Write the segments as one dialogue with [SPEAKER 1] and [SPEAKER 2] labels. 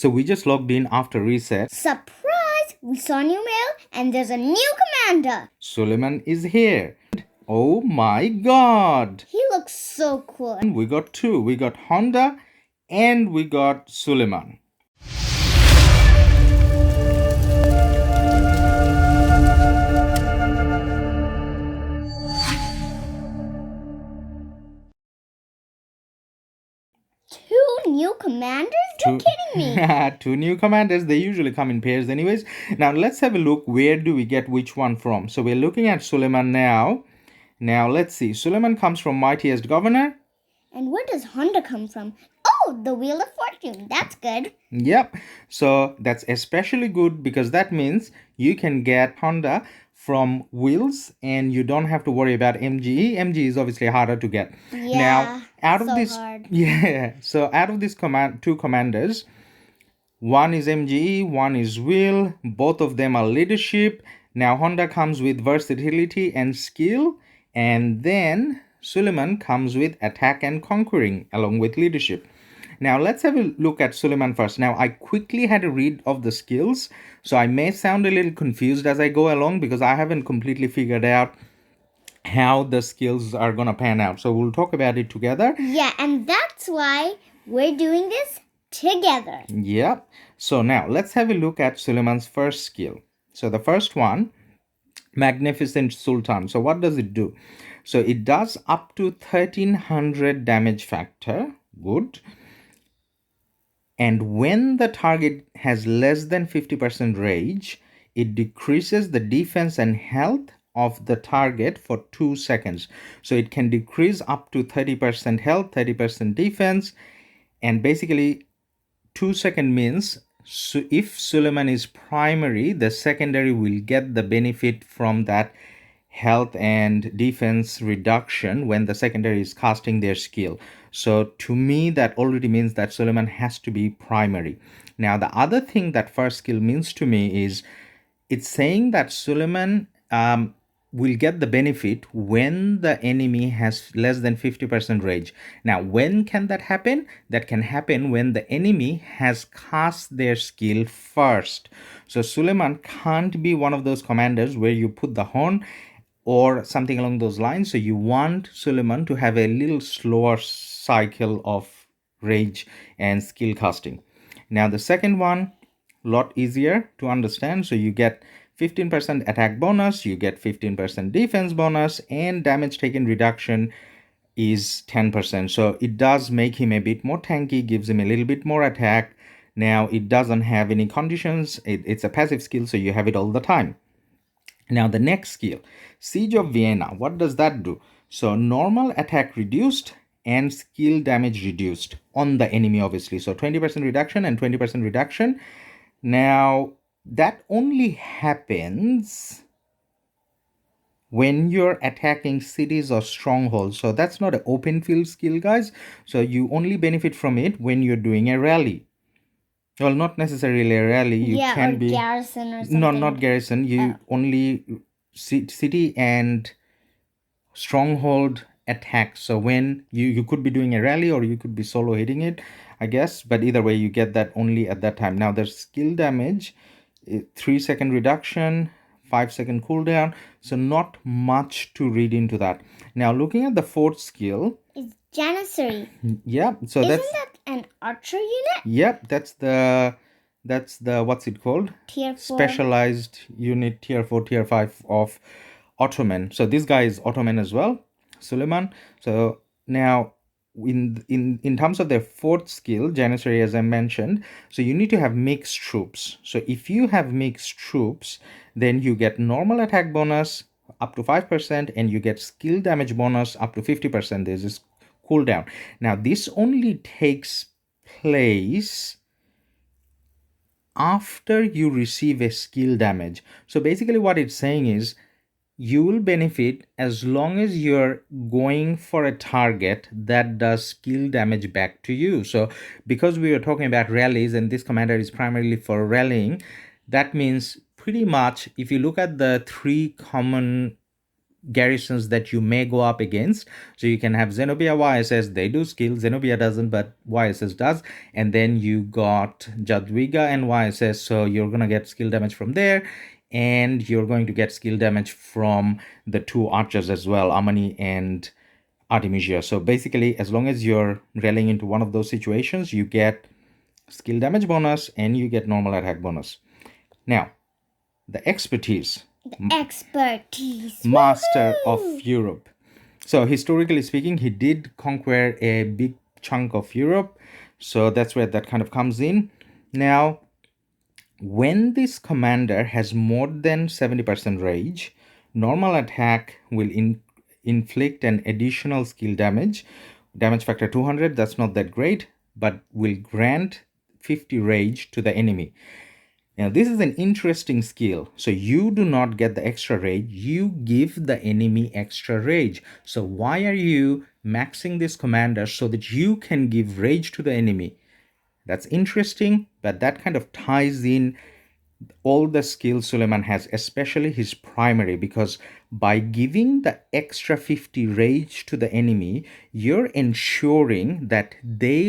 [SPEAKER 1] So we just logged in after reset.
[SPEAKER 2] Surprise! We saw a new mail and there's a new commander.
[SPEAKER 1] Suleiman is here. Oh my god!
[SPEAKER 2] He looks so cool.
[SPEAKER 1] We got two. We got Honda and we got Suleiman.
[SPEAKER 2] Two new commanders? You're kidding me.
[SPEAKER 1] Two new commanders. They usually come in pairs anyways. Now let's have a look. Where do we get which one from? So we're looking at Suleiman now. Now let's see. Suleiman comes from Mightiest Governor.
[SPEAKER 2] And where does Honda come from? Oh, the Wheel of Fortune. That's good.
[SPEAKER 1] Yep. So that's especially good because that means you can get Honda from wheels and you don't have to worry about MGE. MGE is obviously harder to get.
[SPEAKER 2] Yeah,
[SPEAKER 1] now, out of
[SPEAKER 2] so
[SPEAKER 1] this,
[SPEAKER 2] hard.
[SPEAKER 1] yeah. So out of these two commanders, one is MGE, one is wheel. Both of them are leadership. Now Honda comes with versatility and skill, and then Suleiman comes with attack and conquering along with leadership. Now let's have a look at Suleiman first. Now I quickly had a read of the skills, so I may sound a little confused as I go along because I haven't completely figured out how the skills are gonna pan out. So we'll talk about it together.
[SPEAKER 2] Yeah, and that's why we're doing this together.
[SPEAKER 1] Yep. So now let's have a look at Suleiman's first skill. So the first one, Magnificent Sultan. So what does it do? So it does up to 1300 damage factor. Good. And when the target has less than 50% rage, it decreases the defense and health of the target for 2 seconds. So it can decrease up to 30% health, 30% defense, and basically 2 seconds means if Suleiman is primary, the secondary will get the benefit from that health and defense reduction when the secondary is casting their skill. So to me, that already means that Suleiman has to be primary. Now, the other thing that first skill means to me is it's saying that Suleiman will get the benefit when the enemy has less than 50% rage. Now, when can that happen? That can happen when the enemy has cast their skill first. So Suleiman can't be one of those commanders where you put the horn or something along those lines. So you want Suleiman to have a little slower cycle of rage and skill casting. Now the second one, lot easier to understand. So you get 15% attack bonus, you get 15% defense bonus, and damage taken reduction is 10%. So it does make him a bit more tanky, gives him a little bit more attack. Now it doesn't have any conditions. It's a passive skill, so you have it all the time. Now the next skill, Siege of Vienna. What does that do? So normal attack reduced and skill damage reduced on the enemy, obviously. So 20% reduction and 20% reduction. Now that only happens when you're attacking cities or strongholds. So that's not an open field skill, guys. So you only benefit from it when you're doing a rally. Well, not necessarily a rally. You can
[SPEAKER 2] or
[SPEAKER 1] be
[SPEAKER 2] garrison or something.
[SPEAKER 1] No, not garrison. You only city and stronghold attack. So when you could be doing a rally or you could be solo hitting it, I guess. But either way, you get that only at that time. Now there's skill damage, 3-second reduction, 5-second cooldown. So not much to read into that. Now looking at the fourth skill.
[SPEAKER 2] It's Janissary.
[SPEAKER 1] Yeah. So
[SPEAKER 2] Isn't that an archer unit?
[SPEAKER 1] Yep, that's the what's it called?
[SPEAKER 2] Tier 4.
[SPEAKER 1] Specialized unit, tier 4, tier 5 of Ottoman. So this guy is Ottoman as well, Suleiman. So now in terms of their fourth skill, Janissary, as I mentioned, so you need to have mixed troops. So if you have mixed troops, then you get normal attack bonus up to 5% and you get skill damage bonus up to 50%. There's this cooldown. Now this only takes place after you receive a skill damage. So basically what it's saying is you will benefit as long as you're going for a target that does skill damage back to you. So because we are talking about rallies and this commander is primarily for rallying, that means pretty much if you look at the three common garrisons that you may go up against. So you can have Zenobia YSS, they do skill, Zenobia doesn't, but YSS does. And then you got Jadwiga and YSS, so you're going to get skill damage from there. And you're going to get skill damage from the two archers as well, Amani and Artemisia. So basically, as long as you're rallying into one of those situations, you get skill damage bonus and you get normal attack bonus. Now, the expertise.
[SPEAKER 2] Expertise.
[SPEAKER 1] Master
[SPEAKER 2] Woohoo!
[SPEAKER 1] of Europe. So historically speaking, he did conquer a big chunk of Europe. So that's where that kind of comes in. Now, when this commander has more than 70% rage, normal attack will inflict an additional skill damage. Damage factor 200, that's not that great, but will grant 50 rage to the enemy. Now, this is an interesting skill. So you do not get the extra rage, you give the enemy extra rage. So why are you maxing this commander so that you can give rage to the enemy? That's interesting, but that kind of ties in all the skills Suleiman has, especially his primary, because by giving the extra 50 rage to the enemy, you're ensuring that the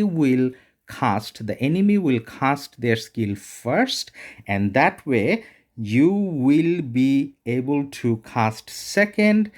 [SPEAKER 1] enemy will cast their skill first, and that way you will be able to cast second,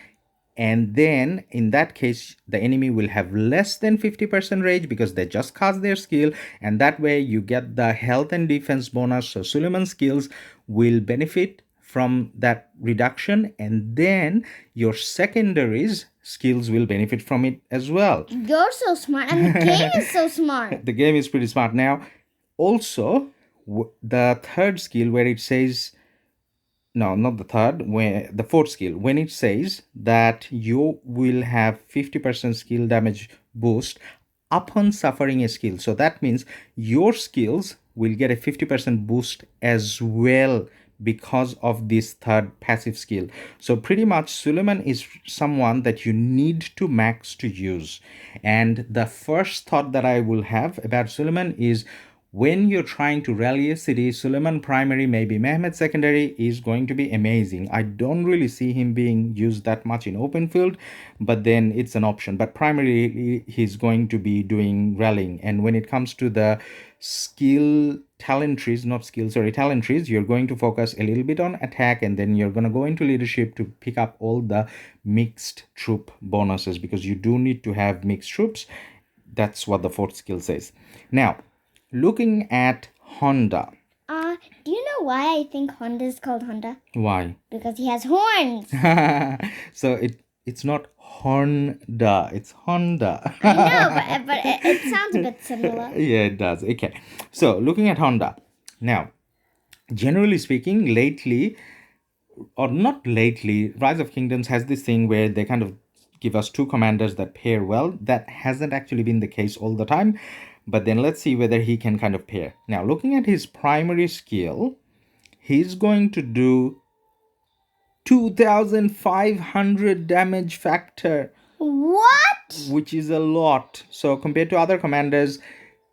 [SPEAKER 1] and then in that case the enemy will have less than 50% rage because they just cast their skill, and that way you get the health and defense bonus. So Suleiman's skills will benefit from that reduction, and then your secondaries skills will benefit from it as well.
[SPEAKER 2] You're so smart, and the game is so smart.
[SPEAKER 1] The game is pretty smart. Now also the third skill where it says, no, not the third, where the fourth skill, when it says that you will have 50% skill damage boost upon suffering a skill. So that means your skills will get a 50% boost as well because of this third passive skill. So pretty much Suleiman is someone that you need to max to use. And the first thought that I will have about Suleiman is, when you're trying to rally a city, Suleiman primary, maybe Mehmed secondary, is going to be amazing. I don't really see him being used that much in open field, but then it's an option. But primarily, he's going to be doing rallying. And when it comes to the talent trees, you're going to focus a little bit on attack, and then you're going to go into leadership to pick up all the mixed troop bonuses, because you do need to have mixed troops. That's what the fourth skill says. Now, looking at Honda.
[SPEAKER 2] Do you know why I think Honda is called Honda?
[SPEAKER 1] Why?
[SPEAKER 2] Because he has horns.
[SPEAKER 1] So it's not Honda, it's Honda.
[SPEAKER 2] I know, but it sounds a bit similar.
[SPEAKER 1] Yeah, it does. Okay. So looking at Honda. Now, generally speaking, lately, or not lately, Rise of Kingdoms has this thing where they kind of give us two commanders that pair well. That hasn't actually been the case all the time. But then let's see whether he can kind of pair. Now, looking at his primary skill, he's going to do 2500 damage factor.
[SPEAKER 2] What?
[SPEAKER 1] Which is a lot. So compared to other commanders,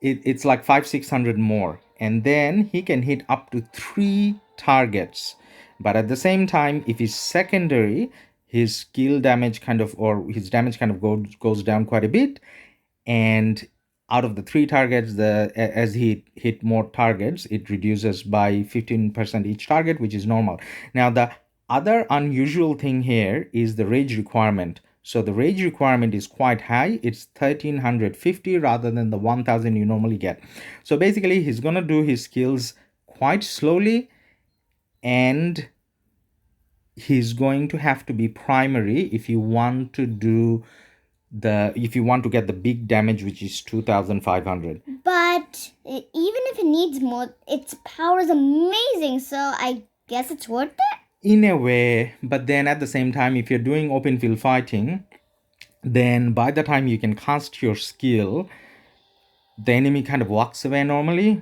[SPEAKER 1] it's like 500-600 more. And then he can hit up to 3 targets. But at the same time, if he's secondary, his skill damage kind of, or his damage kind of goes down quite a bit. And out of the 3 targets, as he hit more targets, it reduces by 15% each target, which is normal. Now, the other unusual thing here is the rage requirement. So the rage requirement is quite high. It's 1350 rather than the 1000 you normally get. So basically, he's gonna do his skills quite slowly, and he's going to have to be primary if you want to get the big damage, which is 2500.
[SPEAKER 2] But even if it needs more, its power is amazing, so I guess it's worth it?
[SPEAKER 1] In a way, but then at the same time, if you're doing open field fighting, then by the time you can cast your skill, the enemy kind of walks away normally,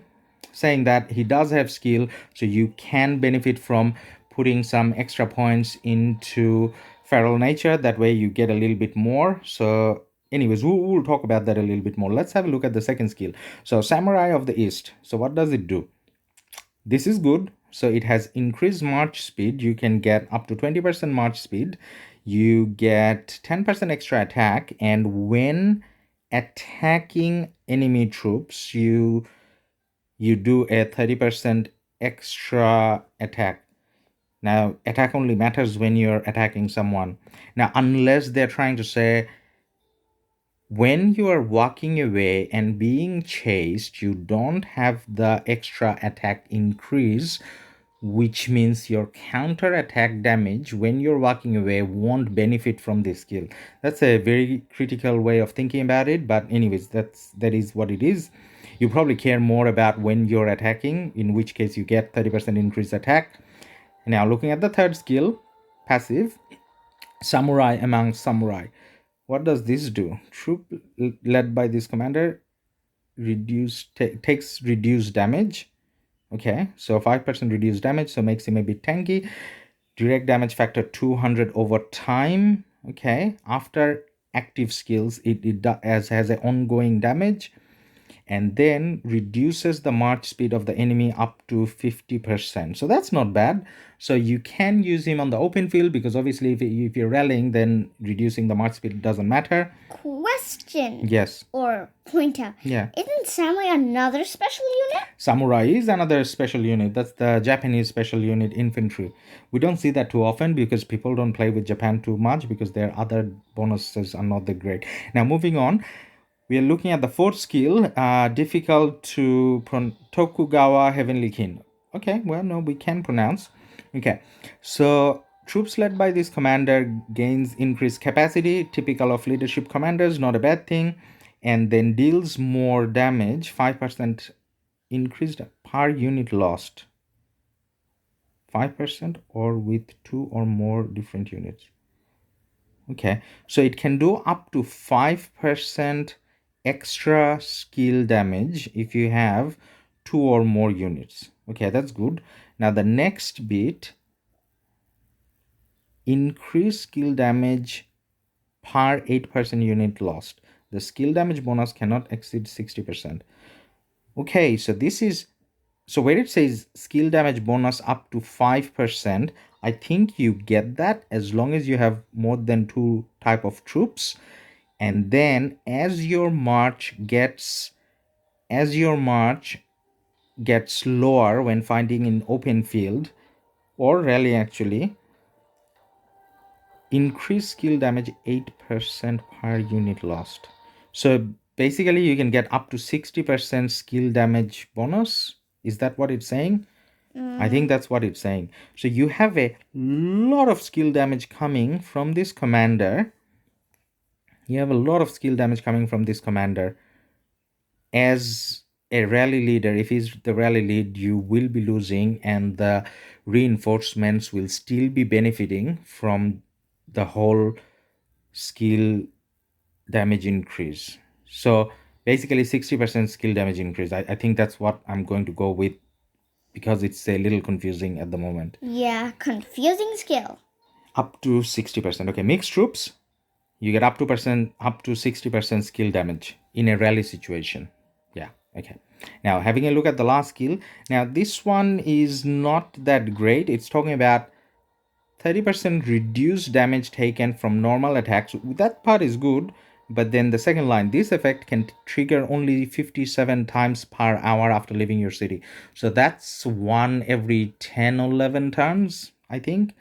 [SPEAKER 1] saying that he does have skill, so you can benefit from putting some extra points into feral nature. That way you get a little bit more. So anyways, we'll talk about that a little bit more. Let's have a look at the second skill. So Samurai of the East. So what does it do? This is good. So it has increased march speed. You can get up to 20% march speed. you get 10% extra attack, and when attacking enemy troops, you do a 30% extra attack. Now, attack only matters when you're attacking someone. Now, unless they're trying to say when you are walking away and being chased, you don't have the extra attack increase, which means your counter attack damage when you're walking away won't benefit from this skill. That's a very critical way of thinking about it, but anyways, that is what it is. You probably care more about when you're attacking, in which case you get 30% increased attack. Now, looking at the third skill, passive, Samurai among Samurai. What does this do? Troop led by this commander takes reduced damage. Okay, so 5% reduced damage, so makes him a bit tanky. Direct damage factor 200 over time. Okay, after active skills, it has an ongoing damage, and then reduces the march speed of the enemy up to 50%. So that's not bad. So you can use him on the open field, because obviously if you're rallying, then reducing the march speed doesn't matter.
[SPEAKER 2] Question.
[SPEAKER 1] Yes.
[SPEAKER 2] Or point out.
[SPEAKER 1] Yeah.
[SPEAKER 2] Isn't Samurai another special unit?
[SPEAKER 1] Samurai is another special unit. That's the Japanese special unit infantry. We don't see that too often because people don't play with Japan too much, because their other bonuses are not that great. Now, moving on, we are looking at the fourth skill, difficult to Tokugawa Heavenly Kin. Okay, well, no, we can pronounce. Okay, so troops led by this commander gains increased capacity, typical of leadership commanders, not a bad thing, and then deals more damage, 5% increased per unit lost. 5% or with 2 or more different units. Okay, so it can do up to 5% extra skill damage if you have 2 or more units. Okay, that's good. Now the next bit, increase skill damage per 8% unit lost. The skill damage bonus cannot exceed 60%. Okay, so this is, so where it says skill damage bonus up to 5%, I think you get that as long as you have more than 2 type of troops. And then as your march gets lower when fighting in open field or rally, actually increase skill damage 8% per unit lost. So basically you can get up to 60% skill damage bonus. Is that what it's saying? I think that's what it's saying. So you have a lot of skill damage coming from this commander. As a rally leader. If he's the rally lead, you will be losing, and the reinforcements will still be benefiting from the whole skill damage increase. So basically 60% skill damage increase. I think that's what I'm going to go with, because it's a little confusing at the moment.
[SPEAKER 2] Yeah, confusing skill.
[SPEAKER 1] Up to 60%. Okay, mixed troops, you get up to 60% skill damage in a rally situation. Yeah, okay. Now, having a look at the last skill. Now, this one is not that great. It's talking about 30% reduced damage taken from normal attacks. That part is good, but then the second line, this effect can trigger only 57 times per hour after leaving your city. So that's 1 every 10 or 11 turns, I think.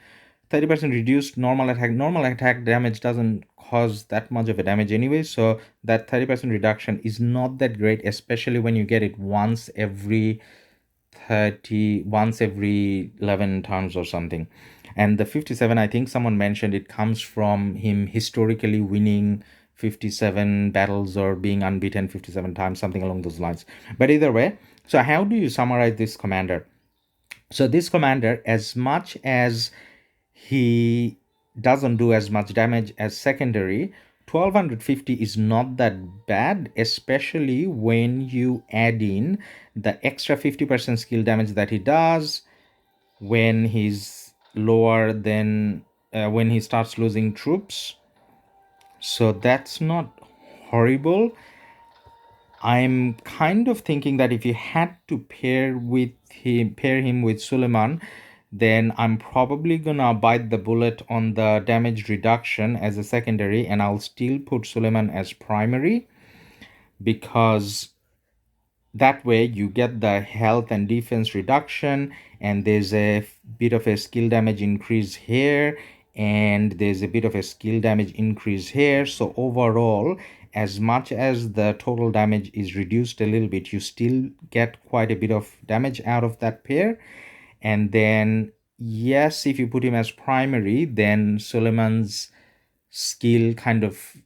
[SPEAKER 1] 30% reduced normal attack damage doesn't cause that much of a damage anyway, so that 30% reduction is not that great, especially when you get it once every 11 turns or something. And the 57, I think someone mentioned, it comes from him historically winning 57 battles or being unbeaten 57 times, something along those lines. But either way, so how do you summarize this commander? So this commander, as much as he doesn't do as much damage as secondary, 1250 is not that bad, especially when you add in the extra 50% skill damage that he does when he's lower than when he starts losing troops. So that's not horrible. I'm kind of thinking that if you had to pair him with Suleiman, then I'm probably gonna bite the bullet on the damage reduction as a secondary, and I'll still put Suleiman as primary, because that way you get the health and defense reduction, and there's a bit of a skill damage increase here, and there's a bit of a skill damage increase here. So overall, as much as the total damage is reduced a little bit, you still get quite a bit of damage out of that pair. And then yes, if you put him as primary, then Suleiman's skill kind of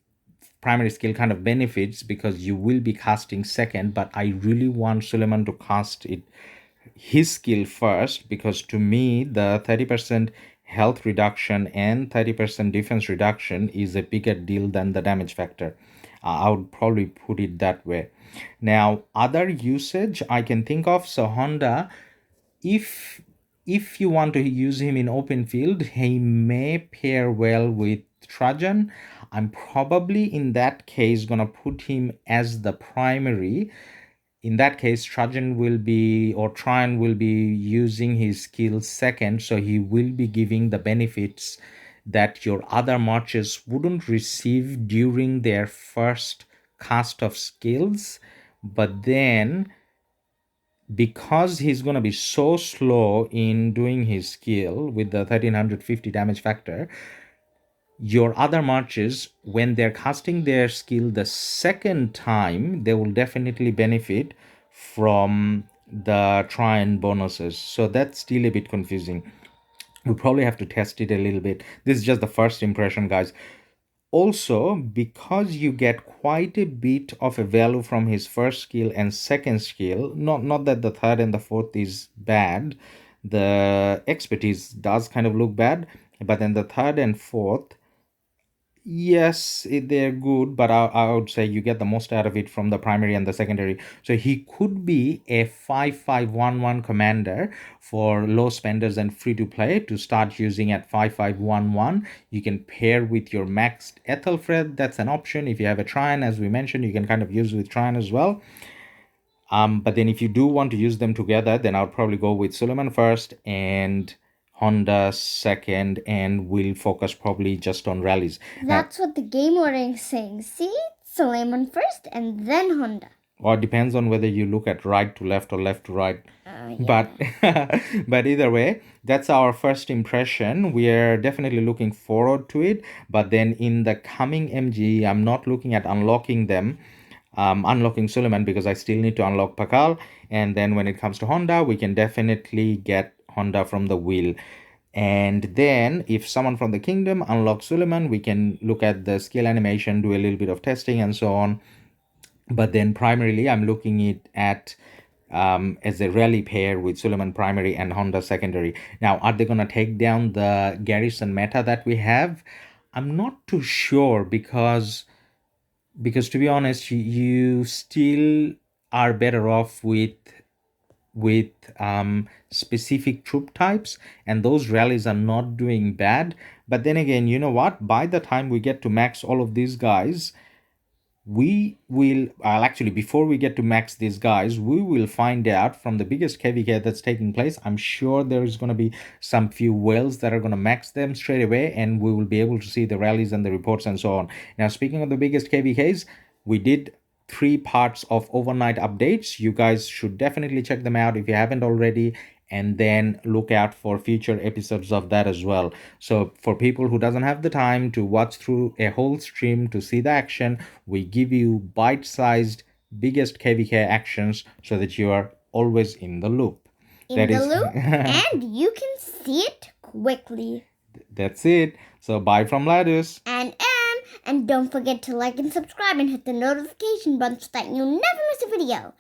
[SPEAKER 1] primary skill kind of benefits, because you will be casting second, but I really want Suleiman to cast it his skill first, because to me the 30% health reduction and 30% defense reduction is a bigger deal than the damage factor. I would probably put it that way. Now, other usage I can think of, so Honda, if you want to use him in open field, he may pair well with Trajan. I'm probably in that case gonna put him as the primary. In that case, Trajan will be, or Trajan will be using his skills second, so he will be giving the benefits that your other marches wouldn't receive during their first cast of skills. But then, because he's going to be so slow in doing his skill with the 1350 damage factor, your other marches, when they're casting their skill the second time, they will definitely benefit from the Trajan bonuses. So that's still a bit confusing. We probably have to test it a little bit. This is just the first impression, guys. Also, because you get quite a bit of a value from his first skill and second skill, not that the third and the fourth is bad, the expertise does kind of look bad, but then the third and fourth, yes, they're good, but I would say you get the most out of it from the primary and the secondary. So he could be a 5511 commander for low spenders and free to play to start using at 5511. You can pair with your maxed Aethelfled. That's an option. If you have a Trajan, as we mentioned, you can kind of use with Trajan as well. But then if you do want to use them together, then I'll probably go with Suleiman first and Honda second, and we'll focus probably just on rallies.
[SPEAKER 2] That's what the game order is saying. See? Suleiman first and then Honda.
[SPEAKER 1] Or it depends on whether you look at right to left or left to right.
[SPEAKER 2] Yeah.
[SPEAKER 1] But either way, that's our first impression. We are definitely looking forward to it. But then in the coming MG, I'm not looking at unlocking them. Unlocking Suleiman, because I still need to unlock Pakal. And then when it comes to Honda, we can definitely get Honda from the wheel. And then if someone from the kingdom unlocks Suleiman, we can look at the skill animation, do a little bit of testing and so on. But then primarily I'm looking it at as a rally pair with Suleiman primary and Honda secondary. Now, are they going to take down the garrison meta that we have? I'm not too sure, because to be honest, you still are better off with specific troop types, and those rallies are not doing bad. But then again, you know what, by the time we get to max all of these guys, we will actually, before we get to max these guys, we will find out from the biggest KVK that's taking place. I'm sure there is going to be some few whales that are going to max them straight away, and we will be able to see the rallies and the reports and so on. Now, speaking of the biggest KVKs, we did 3 parts of overnight updates. You guys should definitely check them out if you haven't already, and then look out for future episodes of that as well. So for people who doesn't have the time to watch through a whole stream to see the action, we give you bite-sized biggest KVK actions so that you are always in the loop.
[SPEAKER 2] And you can see it quickly.
[SPEAKER 1] That's it. So bye from Ladus.
[SPEAKER 2] And don't forget to like and subscribe and hit the notification button so that you'll never miss a video.